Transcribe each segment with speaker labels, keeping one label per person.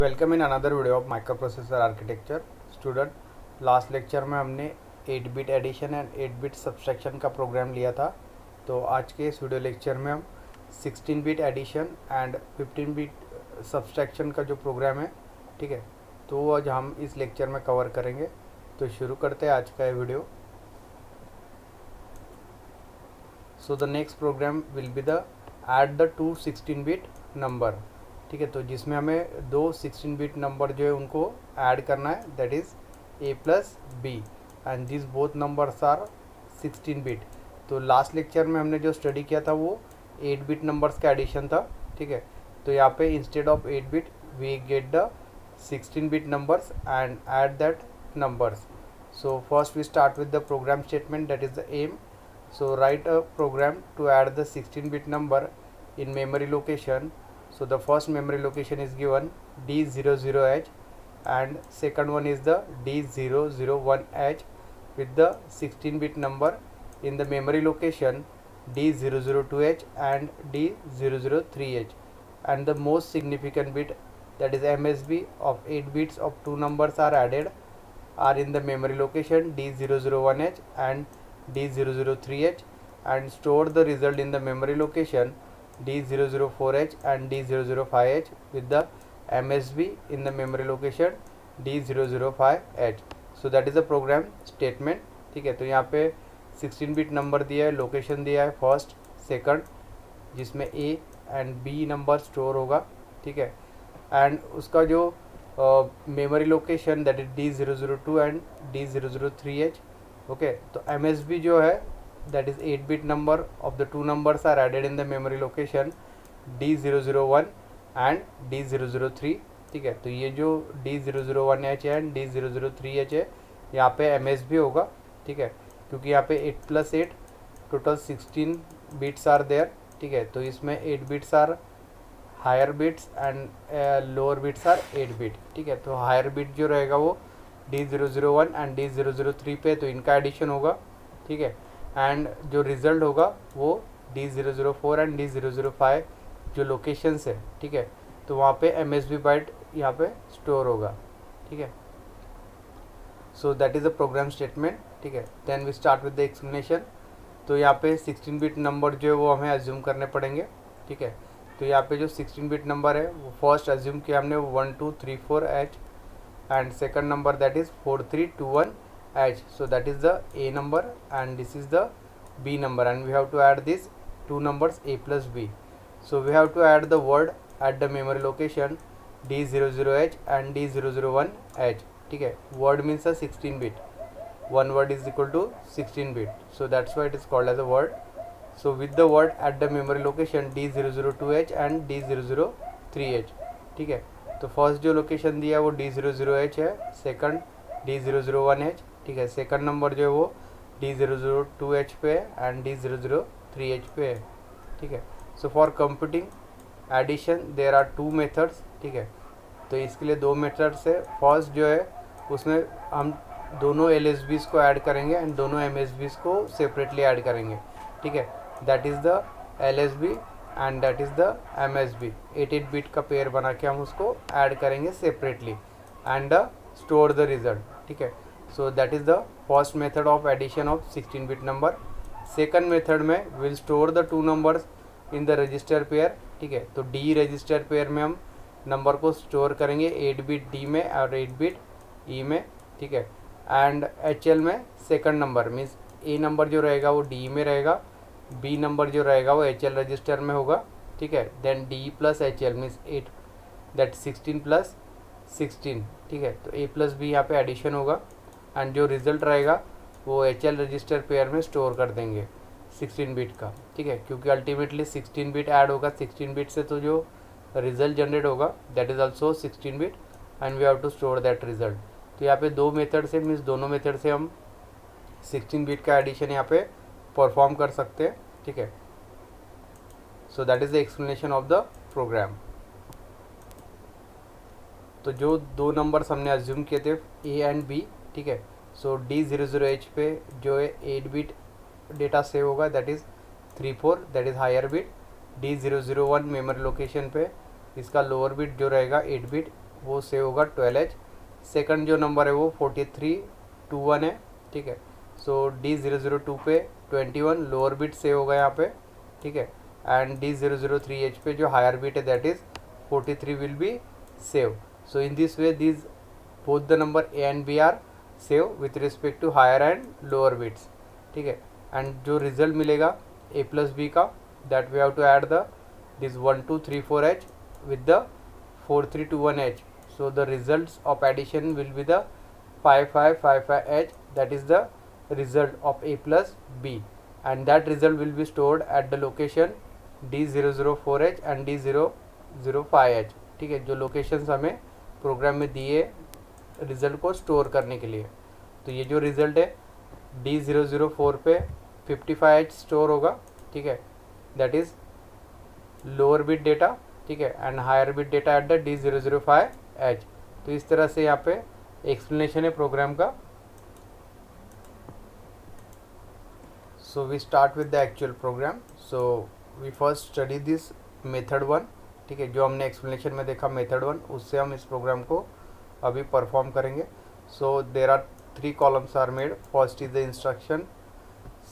Speaker 1: Welcome in another video of microprocessor architecture. Student, last lecture में हमने 8 bit addition and 8 bit subtraction का program लिया था। तो आज के इस वीडियो लेक्चर में हम 16 bit addition and 15 bit subtraction का जो प्रोग्राम है, ठीक है, तो वो आज हम इस लेक्चर में कवर करेंगे। तो शुरू करते हैं आज का ये video. So the next program will be the add the 2 16 bit number, ठीक है। तो जिसमें हमें दो 16 बिट नंबर जो है उनको ऐड करना है, that is a plus b and this both numbers are 16 bit. तो लास्ट लेक्चर में हमने जो स्टडी किया था वो 8 बिट नंबर्स का एडिशन था, ठीक है। तो यहाँ पे instead of 8 bit we get the 16 bit numbers and add that numbers. So first we start with the program statement, that is the M. So write a program to add the 16 bit number in memory location. So the first memory location is given D00H and second one is the D001H with the 16 bit number in the memory location D002H and D003H, and the most significant bit, that is MSB, of 8 bits of two numbers are added are in the memory location D001H and D003H and store the result in the memory location D004H and D005H with the MSB in the memory location D005H. So that is the program statement, ठीक है। तो यहाँ पे 16 bit number दिया है, location दिया है first second, जिसमें A and B number store होगा, ठीक है। एंड उसका जो memory location that is D002 and D003H, okay. तो MSB जो है that is 8 bit number of the two numbers are added in the memory location D001 and D003, ठीक है। तो ये जो D001H एंड D003H है, यहाँ पे MSB होगा, ठीक है, क्योंकि यहाँ पे 8 plus 8 total 16 bits are there, ठीक है। तो इसमें 8 bits are higher bits and lower bits are 8 bit, ठीक है। तो हायर बिट जो रहेगा वो D001 एंड D003 पे, तो इनका एडिशन होगा, ठीक है। एंड जो रिज़ल्ट होगा वो D004 एंड D005 जो लोकेशंस है, ठीक है, तो वहाँ पे MSB बाइट यहाँ पे स्टोर होगा, ठीक है। So that is the program statement, ठीक है। Then we start with the explanation. तो यहाँ पे 16 बिट नंबर जो है वो हमें एज्यूम करने पड़ेंगे, ठीक है। तो यहाँ पे जो 16 बिट नंबर है वो फर्स्ट एज्यूम किया हमने 1234H and second number that is 4321H. So that is the A number and this is the B number, and we have to add these two numbers A plus B. So we have to add the word at the memory location D00H and D001H, ठीक है। word means a 16 bit, one word is equal to 16 bit, so that's why it is called as a word. So with the word at the memory location D002H and D003H, ठीक है। तो first जो location दिया है वो D00H है, second D001H, ठीक है। सेकंड नंबर जो है वो D002H पे है एंड D003H पे है, ठीक है। So for computing addition there are 2 methods, ठीक है। तो इसके लिए 2 मेथड्स है। फर्स्ट जो है उसमें हम दोनों LSBs को ऐड करेंगे एंड दोनों MSBs को सेपरेटली ऐड करेंगे, ठीक है। That is the LSB and that is the MSB। 8 bit का पेयर बना के हम उसको ऐड करेंगे separately and store the result, ठीक है। So that is the first method of addition of 16 bit number. Second method में will store the two numbers in the register pair, ठीक है। तो D रजिस्टर पेयर में हम number को store करेंगे 8 बिट D में और 8 बिट E में, ठीक है। एंड HL में second number means A number जो रहेगा वो D में रहेगा, B नंबर जो रहेगा वो HL रजिस्टर में होगा, ठीक है। Then D plus HL means 8 that 16 plus 16, ठीक है। तो A प्लस B यहाँ पे एडिशन होगा एंड जो रिज़ल्ट रहेगा वो HL रजिस्टर पेयर में स्टोर कर देंगे 16 बिट का, ठीक है। क्योंकि अल्टीमेटली 16 बिट ऐड होगा 16 बिट से, तो जो रिज़ल्ट जनरेट होगा that is also 16 bit and we have to store that result. तो यहाँ पे 2 मेथड से मीन्स दोनों मेथड से हम 16 बिट का एडिशन यहाँ पे परफॉर्म कर सकते हैं, ठीक है। So that is the explanation of the program. तो जो 2 नंबर्स हमने एज्यूम किए थे A एंड B, ठीक है। सो D00H पे जो है 8 बिट डेटा सेव होगा that is 34, that is higher bit. D001 memory location पे इसका लोअर बिट जो रहेगा 8 बिट वो सेव होगा 12H। सेकंड जो नंबर है वो 4321 है, ठीक है। सो D002 पे 21 लोअर बिट सेव होगा यहाँ पे, ठीक है। एंड D003H पे जो हायर बिट है that is 43 will be save. So in this way this both the number A and B are save with respect to higher and lower bits, ठीक है। एंड जो रिजल्ट मिलेगा A plus B का, that we have to add the this 1234H with the 4321H. So the results of addition will be the 5555H, that is the result of A plus B, and that result will be stored at the location D004H and D005H, ठीक है। जो locations हमें programme में दिए result को store करने के लिए। तो ये जो रिज़ल्ट है D004 पे 55H स्टोर होगा, ठीक है, that is lower bit data, ठीक है, and higher bit data at the D005H। तो इस तरह से यहाँ पे एक्सप्लेनेशन है प्रोग्राम का। So we start with the actual program. So we first study this method 1, ठीक है, जो हमने एक्सप्लेनेशन में देखा मेथड 1, उससे हम इस प्रोग्राम को अभी परफॉर्म करेंगे। So there are 3 columns are made. First is the instruction,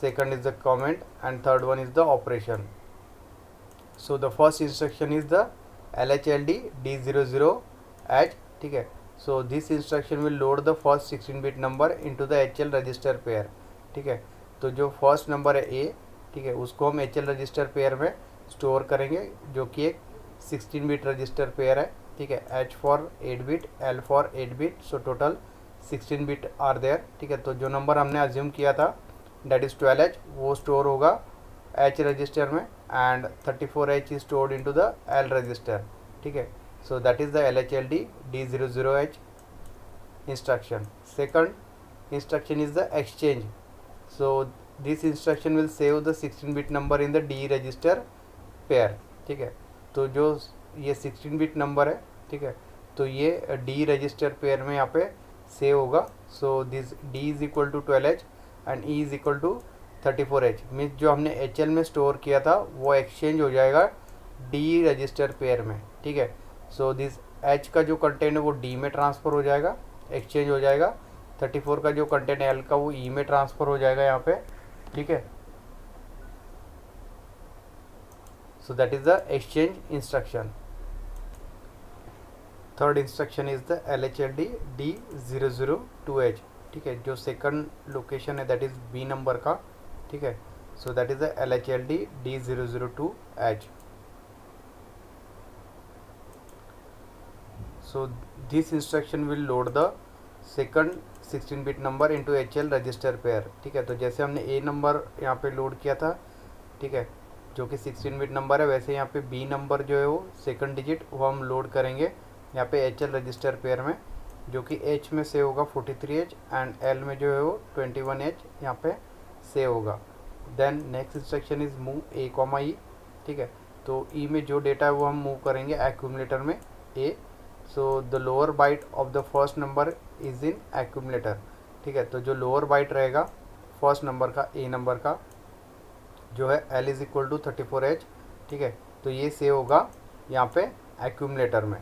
Speaker 1: second is the comment and third one is the operation. So the first instruction is the LHLD D00H, ठीक है। So this instruction will load the first 16-bit number into the HL register pair, ठीक है। तो जो first number है A, ठीक है, उसको हम HL रजिस्टर पेयर में स्टोर करेंगे, जो कि एक 16-bit रजिस्टर पेयर है, ठीक है। H for 8 bit, L for 8 bit, so total 16 bit are there, ठीक है। तो जो नंबर हमने अज्यूम किया था दैट इज़ 12H, वो स्टोर होगा H रजिस्टर में, and 34H is stored into the L register, ठीक है। So that is the LHLD D00H instruction. Second instruction is the exchange. So this instruction will save the 16-bit number in the D register pair, ठीक है। तो जो ये 16-bit number है, ठीक है, तो ये D रजिस्टर पेयर में यहाँ पे सेव होगा। So this D is equal to 12H and E is equal to 34H। Means जो हमने HL में स्टोर किया था वो एक्सचेंज हो जाएगा D रजिस्टर पेयर में, ठीक है। सो दिस H का जो कंटेंट है वो D में ट्रांसफ़र हो जाएगा, एक्सचेंज हो जाएगा। 34 का जो कंटेंट है L का वो E में ट्रांसफ़र हो जाएगा यहाँ पे, ठीक है। So that is the exchange instruction. Third instruction is the LHLD D002H, ठीक है। जो सेकंड लोकेशन है दैट इज़ B नंबर का, ठीक है। So that is the LHLD D002H। So this instruction will load the second 16-bit number into HL register pair, ठीक है। तो जैसे हमने A नंबर यहाँ पे लोड किया था, ठीक है, जो कि 16-bit नंबर है, वैसे यहाँ पे B नंबर जो है वो सेकंड डिजिट वो हम लोड करेंगे यहाँ पे HL रजिस्टर पेयर में, जो कि H में सेव होगा 43H एंड L में जो है वो 21H यहाँ पे सेव होगा। Then next instruction is move A, ठीक है। तो E में जो डेटा है वो हम मूव करेंगे एक्यूमुलेटर में A। So the lower byte of the first number is in accumulator, ठीक है। तो जो लोअर बाइट रहेगा फर्स्ट नंबर का, A नंबर का, जो है L is equal to 34H, ठीक है। तो ये सेव होगा यहाँ पे एक्यूमुलेटर में,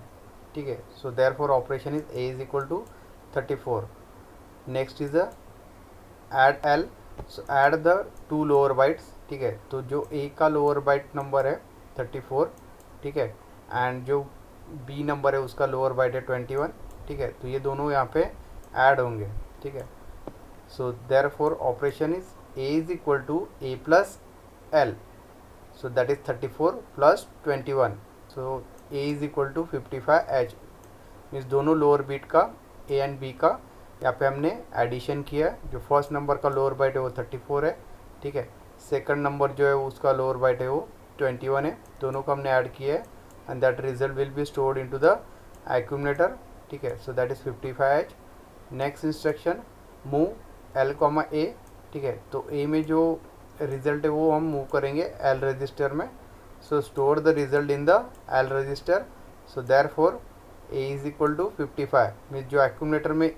Speaker 1: ठीक है। So therefore operation is A is equal to 34। Next is the add L। So add the 2 lower bytes, ठीक है। तो जो A का लोअर बाइट नंबर है 34, ठीक है, एंड जो B नंबर है उसका लोअर बाइट है 21, ठीक है। तो ये दोनों यहाँ पे ऐड होंगे, ठीक है। So therefore operation is A is equal to A plus L, so that is 34 plus 21, so A is equal to 55H। Means दोनों लोअर बिट का A एंड B का यहाँ पे हमने एडिशन किया। जो फर्स्ट नंबर का लोअर बाइट है वो 34 है, ठीक है। सेकंड नंबर जो है उसका लोअर बाइट है वो 21 है, दोनों को हमने ऐड किया है and that result will be stored into the accumulator, ठीक है। So that is 55H। Next instruction move L, A, ठीक है। तो A में जो रिजल्ट है वो हम मूव करेंगे L रजिस्टर में। So store the result in the L register. So therefore A is equal to 55। Means जो एक्यूमुलेटर में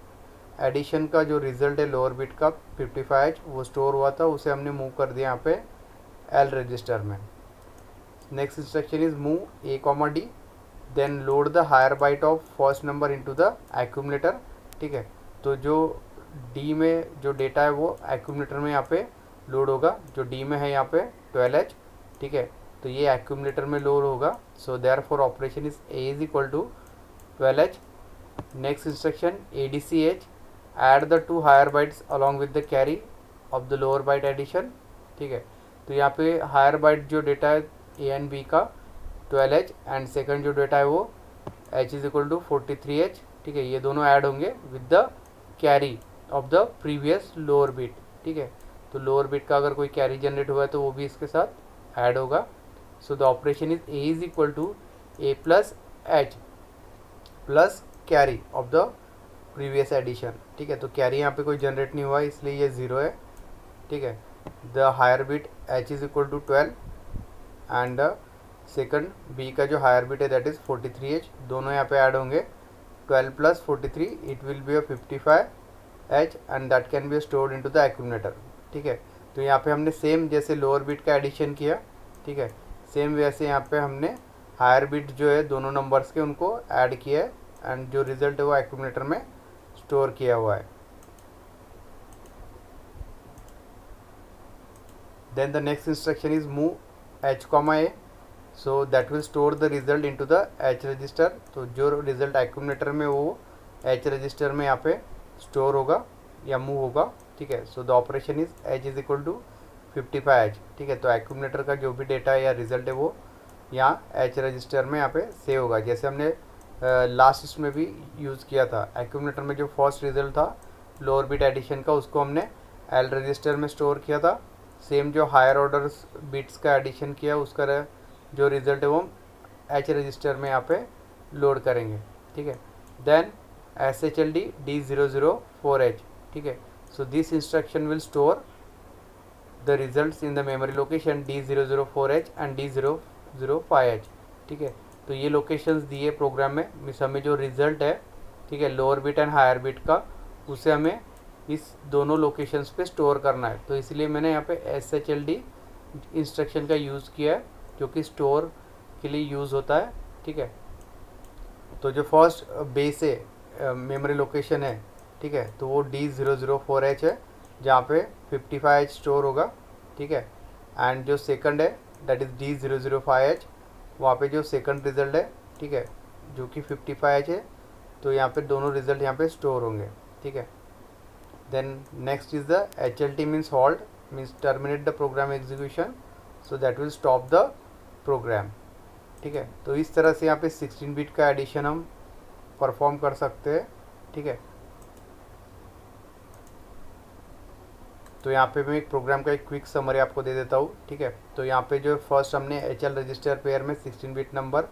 Speaker 1: एडिशन का जो रिजल्ट है लोअर बिट का 55H वो स्टोर हुआ था, उसे हमने मूव कर दिया यहाँ पे L रजिस्टर में। Next instruction is move A, D, then load the higher byte of first number into the accumulator, ठीक है। तो जो डी में जो डेटा है वो एक्यूमुलेटर में यहाँ पे लोड होगा, जो डी में है यहाँ पे 12H, ठीक है। तो ये एक्यूमुलेटर में लोड होगा। So therefore operation is A is equal to 12H। Next instruction ADCH, add the 2 higher bytes along with the carry of the lower byte addition, ठीक है। तो यहाँ पे हायर बाइट जो डेटा है ए एंड बी का 12H and second जो data है वो H is equal to 43H, ठीक है। ये दोनों ऐड होंगे with the carry of the previous lower bit, ठीक है। तो लोअर बिट का अगर कोई कैरी जनरेट हुआ है तो वो भी इसके साथ ऐड होगा। So the operation is A is equal to A plus H plus carry of the previous addition, ठीक है। तो कैरी यहाँ पे कोई जनरेट नहीं हुआ इसलिए ये 0 है, ठीक है। The higher bit H is equal to 12 and second B का जो हायर बिट है दैट इज़ 43H, दोनों यहाँ पे ऐड होंगे। 12 plus 43 it will be 55H and that can be stored into the accumulator, ठीक है। तो यहाँ पे हमने सेम जैसे लोअर बिट का एडिशन किया, ठीक है, सेम वैसे यहाँ पे हमने हायर बिट जो है दोनों नंबर्स के उनको ऐड किया है एंड जो रिजल्ट है वो एक्यूमुलेटर में स्टोर किया हुआ है। Then the next instruction is move H, A, so that will store the result into the H register. तो जो रिजल्ट एक्यूमुलेटर में वो H रजिस्टर में यहाँ पे स्टोर होगा या मूव होगा, ठीक है। So the operation is H is equal to 55H, ठीक है। तो एक्यूमुलेटर का जो भी डेटा है या रिजल्ट है वो यहाँ H रजिस्टर में यहाँ पे सेव होगा, जैसे हमने लास्ट में भी यूज़ किया था। एक्यूमुलेटर में जो फर्स्ट रिजल्ट था लोअर बिट एडिशन का उसको हमने L रजिस्टर में स्टोर किया था। सेम जो हायर ऑर्डर बिट्स का एडिशन किया उसका जो रिज़ल्ट है वो H रजिस्टर में यहाँ पे लोड करेंगे, ठीक है। देन SHLD D004H, ठीक है। So this instruction will store the results in the memory location D004H and D005H, ठीक है। तो ये लोकेशंस दिए प्रोग्राम में, मीन्स हमें जो रिजल्ट है, ठीक है, lower bit and higher bit का, उसे हमें इस दोनों लोकेशंस पे स्टोर करना है। तो इसलिए मैंने यहाँ पे SHLD इंस्ट्रक्शन का यूज़ किया है जो कि स्टोर के लिए यूज़ होता है, ठीक है। तो जो फर्स्ट बेस है मेमोरी लोकेशन है, ठीक है, तो वो D004H है जहाँ पे 55H स्टोर होगा, ठीक है। एंड जो सेकंड है दैट इज़ D005H, वहाँ पे जो सेकंड रिज़ल्ट है, ठीक है, जो कि 55H है। तो यहाँ पे दोनों रिज़ल्ट यहाँ पे स्टोर होंगे, ठीक है। Then next is the HLT means halt, means terminate the program execution, so that will stop the program, ठीक है। तो इस तरह से यहाँ पे 16 बिट का एडिशन हम परफॉर्म कर सकते हैं, ठीक है। तो यहाँ पे मैं एक प्रोग्राम का एक क्विक समरी आपको दे देता हूँ, ठीक है। तो यहाँ पे जो फर्स्ट हमने HL रजिस्टर पेयर में 16 बिट नंबर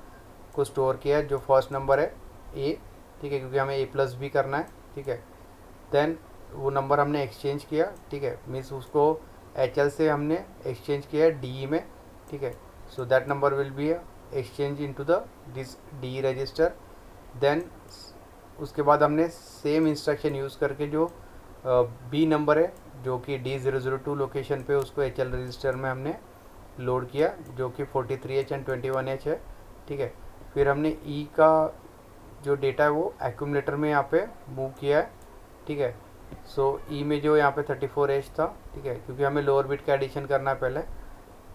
Speaker 1: को स्टोर किया है। जो फर्स्ट नंबर है A, ठीक है, क्योंकि हमें A प्लस भी करना है, ठीक है। देन वो नंबर हमने एक्सचेंज किया, ठीक है, मीन्स उसको HL से हमने एक्सचेंज किया DE में, ठीक है। So that number will be exchange into the this DE register. Then उसके बाद हमने सेम इंस्ट्रक्शन यूज़ करके जो B नंबर है जो कि D002 लोकेशन पे उसको HL रजिस्टर में हमने लोड किया जो कि 43H एंड 21H है, ठीक है। फिर हमने E का जो डेटा है वो एक्यूमुलेटर में यहाँ पे मूव किया है, ठीक है। सो E में जो यहाँ पे 34H था, ठीक है, क्योंकि हमें लोअर बिट का एडिशन करना है पहले,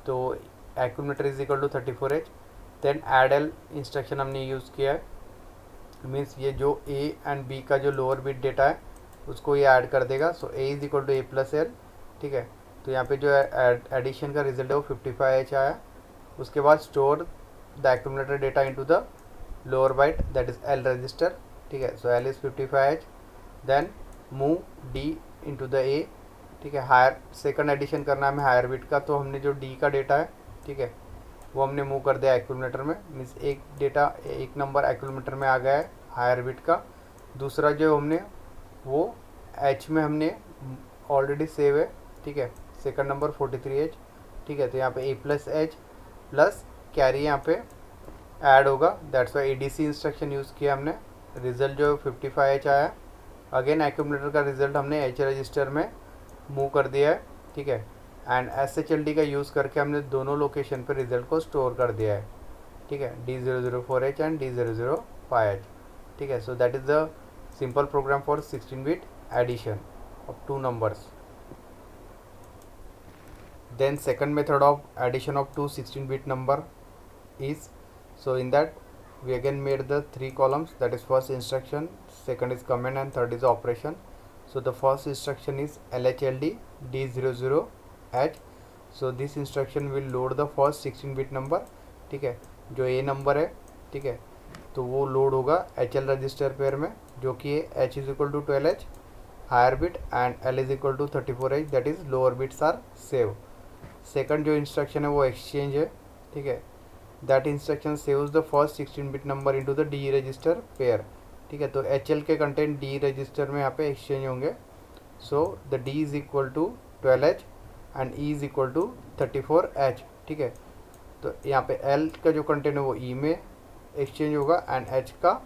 Speaker 1: तो accumulator is equal to 34H। Then add L instruction हमने यूज़ किया है, मीन्स ये जो A एंड B का जो लोअर बिट डेटा है उसको ये ऐड कर देगा। So A is equal to A plus L, ठीक है। तो यहाँ पे जो एडिशन का रिजल्ट है वो 55H आया। उसके बाद store the accumulator data into the lower byte that is L register, ठीक है। So L is 55H। Then move D into the A, ठीक है। हायर सेकंड एडिशन करना है हमें हायर बिट का, तो हमने जो D का डेटा है, ठीक है, वो हमने मूव कर दिया एक्यूमुलेटर में, मीन्स एक डेटा एक नंबर एक्यूमुलेटर में आ गया है हायर बिट का। दूसरा जो हमने वो H में हमने ऑलरेडी सेव है, ठीक है, सेकंड नंबर 43H, ठीक है। तो यहाँ पे A plus H plus carry यहाँ पे ऐड होगा, that's why ADC instruction use किया हमने। रिज़ल्ट जो 55H आया, अगेन एक्यूमुलेटर का रिज़ल्ट हमने H रजिस्टर में मूव कर दिया है, ठीक है। एंड SHLD का यूज़ करके हमने दोनों लोकेशन पर रिज़ल्ट को स्टोर कर दिया है, ठीक है, D004H एंड D005H, ठीक है। So that is the simple program for 16 bit addition of two numbers. Then second method of addition of two 16-bit number is, so in that we again made the three columns, that is first instruction, second is command and third is operation. So the first instruction is LHLD D00H. So this instruction will load the first 16-bit number, ठीक है, जो A number है, ठीक है, तो वो load होगा HL register pair में, जो कि H is equal to 12H higher bit and L is equal to 34H, that is lower bits are save. Second जो इंस्ट्रक्शन है वो एक्सचेंज है, ठीक है, that instruction saves the first 16 bit number into the D register pair, ठीक है। तो HL के कंटेंट डी रजिस्टर में यहाँ पे एक्सचेंज होंगे। So the D is equal to 12H and E is equal to 34H, ठीक है। तो यहाँ पे L का जो कंटेंट है वो ई में एक्सचेंज होगा एंड H का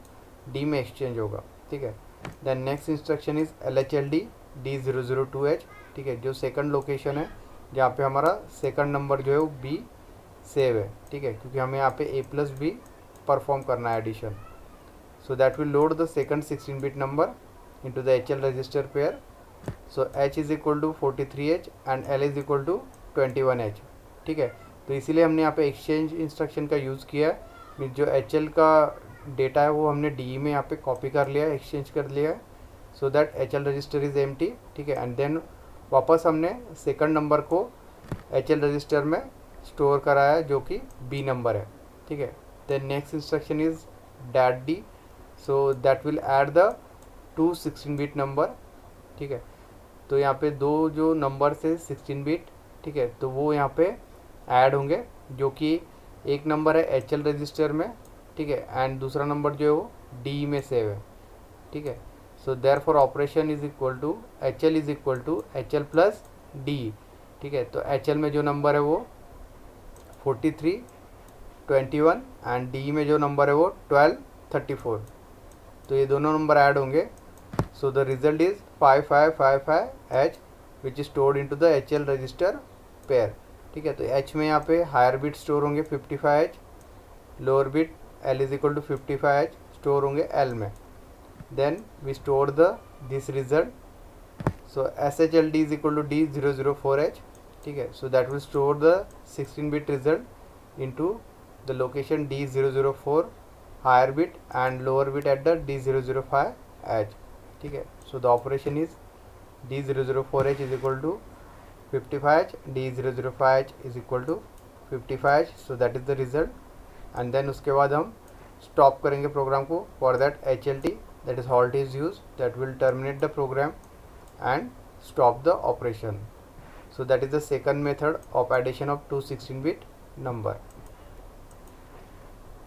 Speaker 1: डी में एक्सचेंज होगा, ठीक है। Then next instruction is LHLD D002H, ठीक है, जो सेकंड लोकेशन है जहाँ पे हमारा सेकंड नंबर जो है वो B सेव है, ठीक है, क्योंकि हमें यहाँ पे A+B परफॉर्म करना है addition. So that will load the second 16 bit number into the HL register pair. So H is equal to 43H and L is equal to 21H, ठीक है। तो इसीलिए हमने यहाँ पे एक्सचेंज इंस्ट्रक्शन का यूज़ किया है। जो HL का डेटा है वो हमने डी में यहाँ पे कॉपी कर लिया है, एक्सचेंज कर लिया है, so that HL register is empty, ठीक है। एंड देन वापस हमने सेकंड नंबर को HL रजिस्टर में स्टोर कराया है जो कि B नंबर है, ठीक है। Then next instruction is DAD, so that will add the two 16 bit number, ठीक है। तो यहाँ पे दो जो नंबर से 16 बिट, ठीक है, तो वो यहाँ पे ऐड होंगे, जो कि एक नंबर है HL रजिस्टर में, ठीक है, एंड दूसरा नंबर जो है वो D में सेव है, ठीक है। So therefore operation is equal to HL is equal to HL plus D, ठीक है। तो HL में जो नंबर है वो 43 21 एंड D में जो नंबर है वो 12 34, तो ये दोनों नंबर ऐड होंगे। So the result is 5555H which is stored into the HL register pair, ठीक है। तो H में यहाँ पे हायर बिट स्टोर होंगे 55H, lower bit L is equal to 55H store होंगे L में। Then we store the this result, so SHLD is equal to D004H, ठीक है। So that will store the 16 bit result into the location D004 higher bit and lower bit at the D005H, ठीक है। So the operation is D004H is equal to 55H, D005H is equal to 55H, so that is the result. And then उसके बाद हम stop करेंगे program को। For that HLT, that is halt is use, that will terminate the program and stop the operation. So that is the second method of addition of two 16 bit number.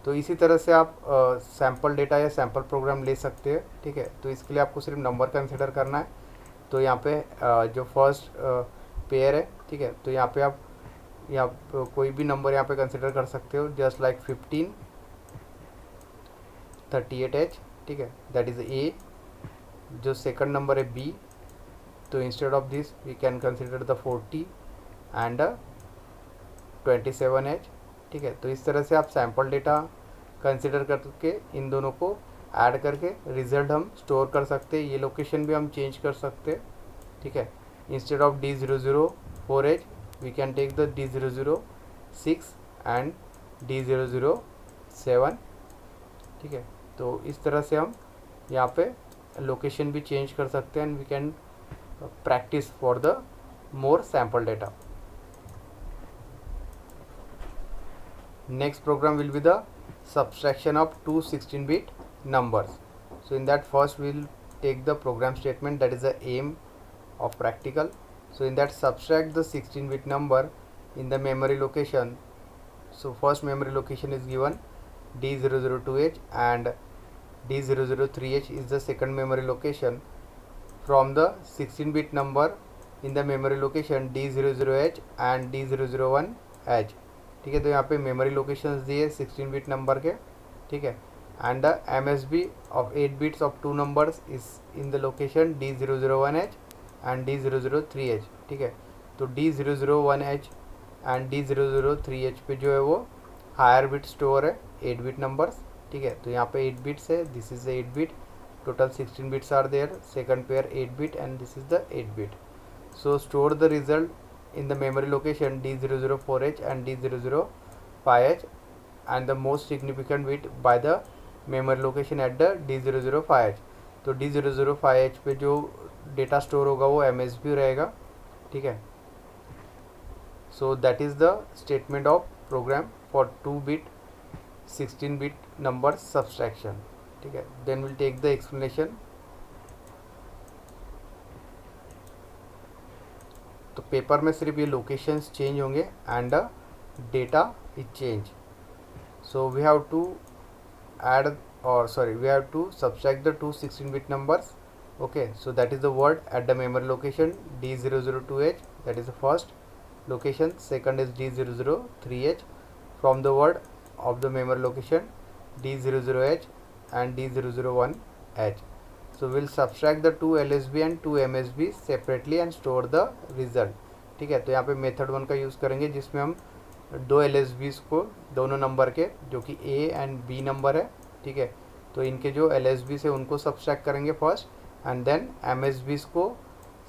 Speaker 1: तो इसी तरह से आप sample data या sample program ले सकते हैं, ठीक है। तो इसके लिए आपको सिर्फ नंबर कंसिडर करना है। तो यहाँ पे जो फर्स्ट पेयर है, ठीक है, तो यहाँ पे आप कोई भी नंबर यहाँ पे कंसिडर कर सकते हो, जस्ट लाइक 15 38H, ठीक है, दैट इज़ A। जो सेकंड नंबर है B, तो instead of this we can consider the 40 and 27H, ठीक है। तो इस तरह से आप सैम्पल डेटा कंसिडर करके इन दोनों को ऐड करके रिजल्ट हम स्टोर कर सकते हैं। ये लोकेशन भी हम चेंज कर सकते हैं, ठीक है। Instead of D004H we can take the D006 and D007, ठीक है। तो इस तरह से हम यहाँ पे लोकेशन भी चेंज कर सकते हैं and we can practice for the more sample data. Next program will be the subtraction of two 16-bit numbers. So in that first we will take the program statement, that is the aim of practical. So in that subtract the 16-bit number in the memory location. So first memory location is given D002H and D003H is the second memory location from the 16-bit number in the memory location D00H and D001H, ठीक है। तो यहाँ पे memory locations दिए 16 bit number के, ठीक है। And the MSB of 8 bits of two numbers is in the location D001H and D003H, ठीक है। तो D001H एंड D003H पे जो है वो हायर बिट स्टोर है 8 बिट नंबर्स, ठीक है। तो यहाँ पे 8 बिट्स है, this is 8 bit, total 16 bits are there, second pair 8 bit and this is the 8 bit. So store the result in the memory location D004H and D005H and the most significant bit by the memory location at the D005H. तो D005H पे जो data store होगा वो MSB रहेगा, ठीक है. So that is the statement of program for 2 bit 16 bit number subtraction, ठीक है. Then we'll take the explanation. तो पेपर में सिर्फ ये लोकेशंस चेंज होंगे and data is change. So we have to add we have to subtract the 2 16 bit numbers. Okay, so that is the word at the memory location D002H, that is the first location. Second is D003H from the word of the memory location D00H and D001H. So we'll subtract the 2 LSB and 2 MSB separately and store the result, ठीक है. तो यहाँ पे method 1 का use करेंगे जिसमें हम 2 LSBs को दोनों नंबर के जो कि A एंड B नंबर है, ठीक है, तो इनके जो LSBs है उनको सब्सट्रैक्ट करेंगे फर्स्ट एंड देन MSBs को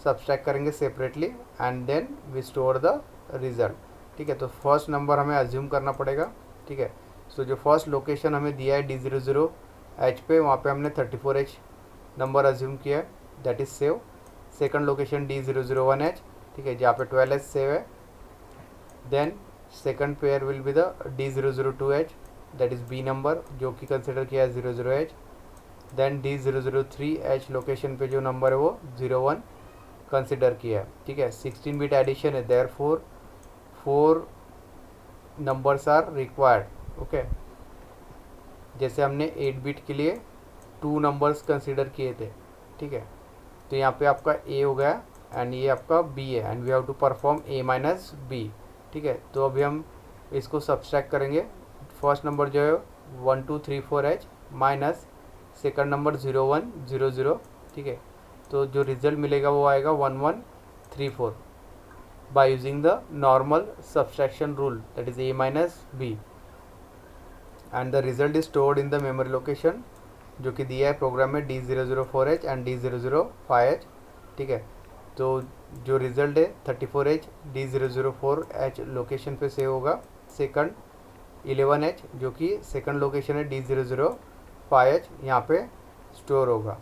Speaker 1: सब्सट्रैक्ट करेंगे separately and then we store the result, ठीक है. तो फर्स्ट नंबर हमें अज्यूम करना पड़ेगा, ठीक है. सो जो फर्स्ट लोकेशन हमें दिया है D00H पे, वहाँ पे हमने 34H नंबर अज्यूम किया है, that is save. Second location D001H, ठीक है, जहाँ पे 12H सेव है. Then second pair will be the D002H, that is B number जो कि कंसिडर किया है 00H. देन D003H लोकेशन पे जो नंबर है वो 01 कंसिडर किया है, ठीक है. 16 बिट एडिशन है, therefore 4 numbers are required. Okay, जैसे हमने 8 बिट के लिए 2 नंबर्स कंसिडर किए थे, ठीक है. तो यहाँ पे आपका A हो गया एंड ये आपका B है and we have to perform A minus B, ठीक है. तो अभी हम इसको सब्सट्रैक्ट करेंगे. फर्स्ट नंबर जो है 1234H माइनस सेकंड नंबर 0100, ठीक है. तो जो रिजल्ट मिलेगा वो आएगा 1134 by using the normal subtraction rule, that is A minus B and the result is stored in the memory location जो कि दिया है प्रोग्राम में D004H एंड D005H, ठीक है. तो जो रिज़ल्ट है 34H D004H लोकेशन पे सेव होगा. सेकंड 11H जो कि सेकंड लोकेशन है D005H यहाँ पे स्टोर होगा.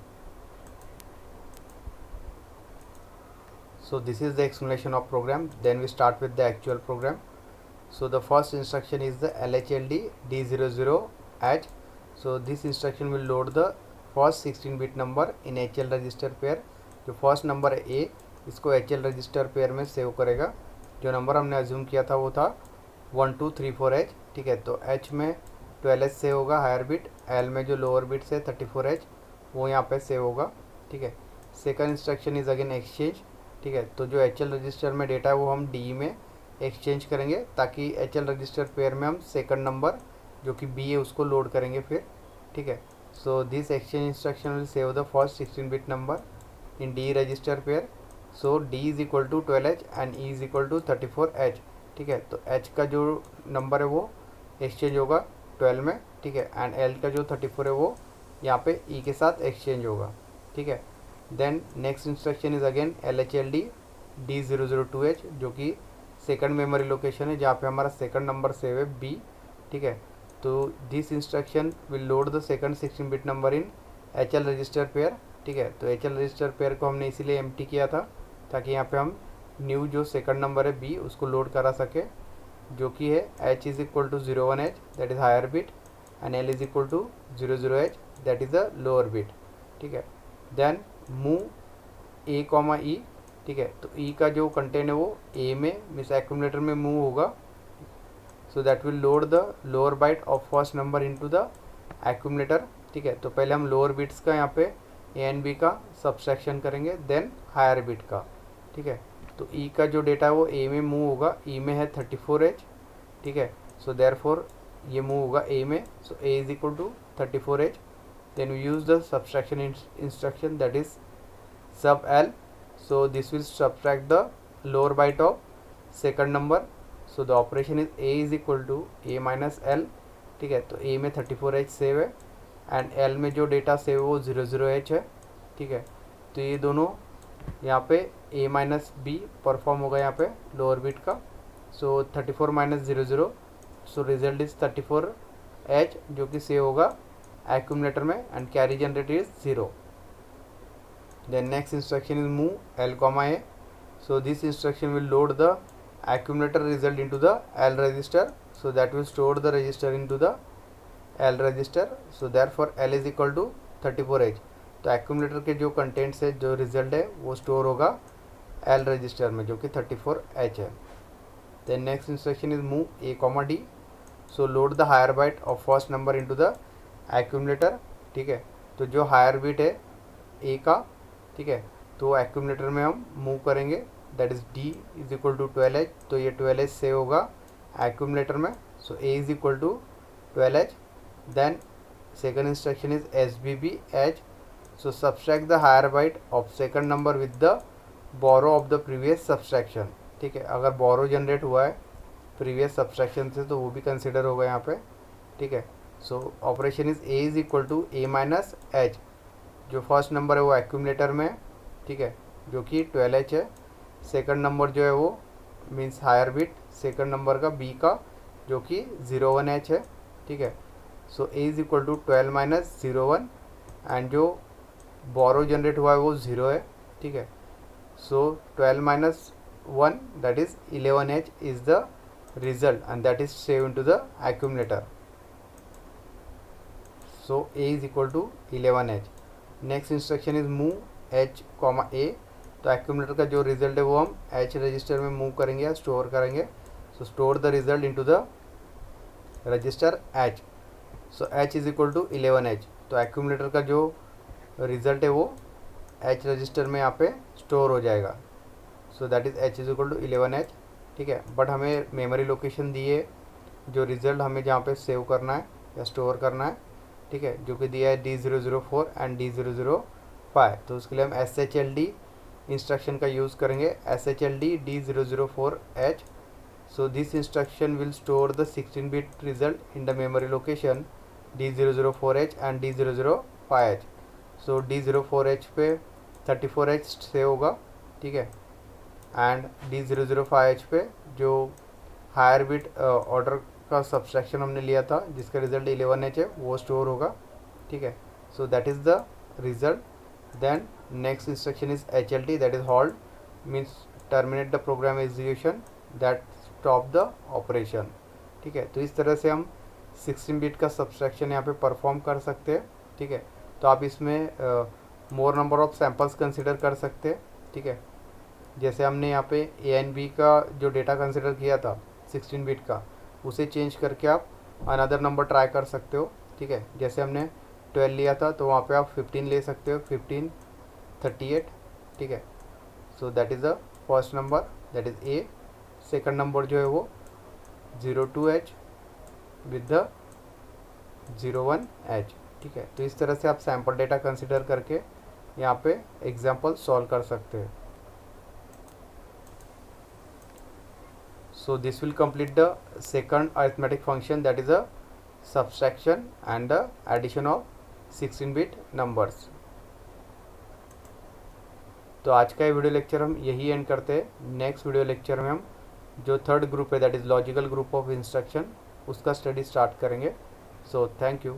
Speaker 1: So this is the explanation of program. Then we start with the actual program. So the first instruction is the LHLD D00H. So this instruction will load the first 16 bit number in HL register pair. जो first number है A, इसको HL register pair में save करेगा. जो number हमने assume किया था वो था 1234H, ठीक है. तो H में 12H सेव होगा हायर बिट, L में जो लोअर बिट्स है 34H वो यहाँ पे सेव होगा, ठीक है. Second instruction is again exchange, ठीक है. तो जो HL रजिस्टर में डेटा है वो हम D में एक्सचेंज करेंगे ताकि HL रजिस्टर पेयर में हम सेकंड नंबर जो कि B है उसको लोड करेंगे फिर, ठीक है. So this exchange instruction will save the first 16 bit number in D register pair. So D is equal to 12H and E is equal to 34H, ठीक है. तो H का जो नंबर है वो एक्सचेंज होगा 12 में, ठीक है, एंड L का जो 34 है वो यहाँ पे E के साथ एक्सचेंज होगा, ठीक है. Then next instruction is again LHLD D002H जो कि सेकंड मेमोरी लोकेशन है जहाँ पे हमारा सेकंड नंबर सेव है B, ठीक है. तो this instruction will load the second 16 bit number in HL register pair, ठीक है. तो HL रजिस्टर पेयर को हमने इसीलिए एम्प्टी किया था ताकि यहाँ पे हम न्यू जो सेकंड नंबर है B उसको लोड करा सके जो कि है H is equal to 01H that is higher bit and L is equal to 00H that is the lower bit, ठीक है. Then move A comma E, ठीक है. तो E का जो कंटेंट है वो A में मीन्स एक्यूमुलेटर में मूव होगा. So that will load the lower byte of first number into the accumulator, ठीक है. तो पहले हम लोअर बिट्स का यहाँ पे A एंड B का सब्सट्रैक्शन करेंगे देन हायर बिट का, ठीक है. तो E का जो डेटा है वो A में मूव होगा. E में है 34H, ठीक है. सो देयरफॉर ये मूव होगा A में. So A is equal to 34H. Then we use the subtraction instruction that is sub L. So this will subtract the lower byte of second number so the operation is A is equal to A minus L, ठीक है। तो ए में 34H save है and L में जो data save है वो 00H है, ठीक है। तो ये दोनों यहाँ पे ए माइनस बी परफॉर्म होगा यहाँ पे लोअर बिट का। सो 34 minus 00, so result is 34H जो कि सेव होगा एक्यूमुलेटर में and carry generate is 0। Then next instruction is move L comma A. So this instruction will load the accumulator result into the L register. So that will store the register into the L register. So therefore L is equal to 34H. तो accumulator के जो contents है, जो result है वो store होगा L register में जो कि 34H है। Then next instruction is move A comma D. So load the higher byte of first number into the accumulator, ठीक है। तो जो higher bit है A का, ठीक है, तो एक्यूमुलेटर में हम मूव करेंगे, that is D is equal to 12H। तो ये 12H सेव होगा एक्यूमुलेटर में। So A is equal to 12H। Then second instruction is SBBH। So subtract the higher byte of second number with the borrow of the previous subtraction, ठीक है। अगर बोरो generate हुआ है previous subtraction से तो वो भी कंसिडर होगा यहाँ पे, ठीक है। So operation is A is equal to A minus H. जो फर्स्ट नंबर है वो एक्यूमुलेटर में है, ठीक है, जो कि 12H है। सेकंड नंबर जो है वो means higher bit second number का बी का जो कि 01H है, ठीक है। So A is equal to 12 minus 01 and जो बोरो जनरेट हुआ है वो 0 है, ठीक है। So 12 minus 1 that is 11H is the result and that is save into the accumulator. So A is equal to 11H। Next instruction is move H comma A। तो accumulator का जो result है वो हम H रजिस्टर में move करेंगे या store करेंगे। So store the result into the register H। So H is equal to 11H। तो एक्यूमुलेटर का जो रिजल्ट है वो H रजिस्टर में यहाँ पे स्टोर हो जाएगा। So that is H is equal to 11H, ठीक है। बट हमें मेमोरी लोकेशन दी है जो रिजल्ट हमें जहाँ पे सेव करना है या स्टोर करना है, ठीक है, जो कि दिया है D004 एंड D005। तो उसके लिए हम SHLD इंस्ट्रक्शन का यूज़ करेंगे, SHLD D004H। So this instruction will store the 16 bit result in the memory location D004H and D005H। So D004H पे 34H सेव होगा, ठीक है, एंड D005H पे जो हायर बिट ऑर्डर का सब्सट्रैक्शन हमने लिया था जिसका रिजल्ट 11H है वो स्टोर होगा, ठीक है। So that is the result. Then next instruction is HLT that is hold means terminate the program execution that stop the operation, ठीक है। तो इस तरह से हम 16 बिट का सब्सट्रैक्शन यहाँ पे परफॉर्म कर सकते हैं, ठीक है। तो आप इसमें मोर नंबर ऑफ सैम्पल्स कंसिडर कर सकते हैं, ठीक है। जैसे हमने यहाँ पे A एंड B का जो डेटा कंसिडर किया था 16 बिट का, उसे चेंज करके आप अनदर नंबर ट्राई कर सकते हो, ठीक है। जैसे हमने 12 लिया था तो वहाँ पे आप 15 ले सकते हो, 15 38, ठीक है। So that is the first number that is A। Second number जो है वो 02H विद द 01H, ठीक है। तो इस तरह से आप सैम्पल डेटा कंसिडर करके यहाँ पे एग्जाम्पल सॉल्व कर सकते हैं। So this will complete the second arithmetic function that is a subtraction and the addition of 16-bit numbers। तो आज का ये वीडियो लेक्चर हम यही एंड करते हैं। नेक्स्ट वीडियो लेक्चर में हम जो थर्ड ग्रुप है that is logical group of instruction उसका स्टडी स्टार्ट करेंगे। So thank you.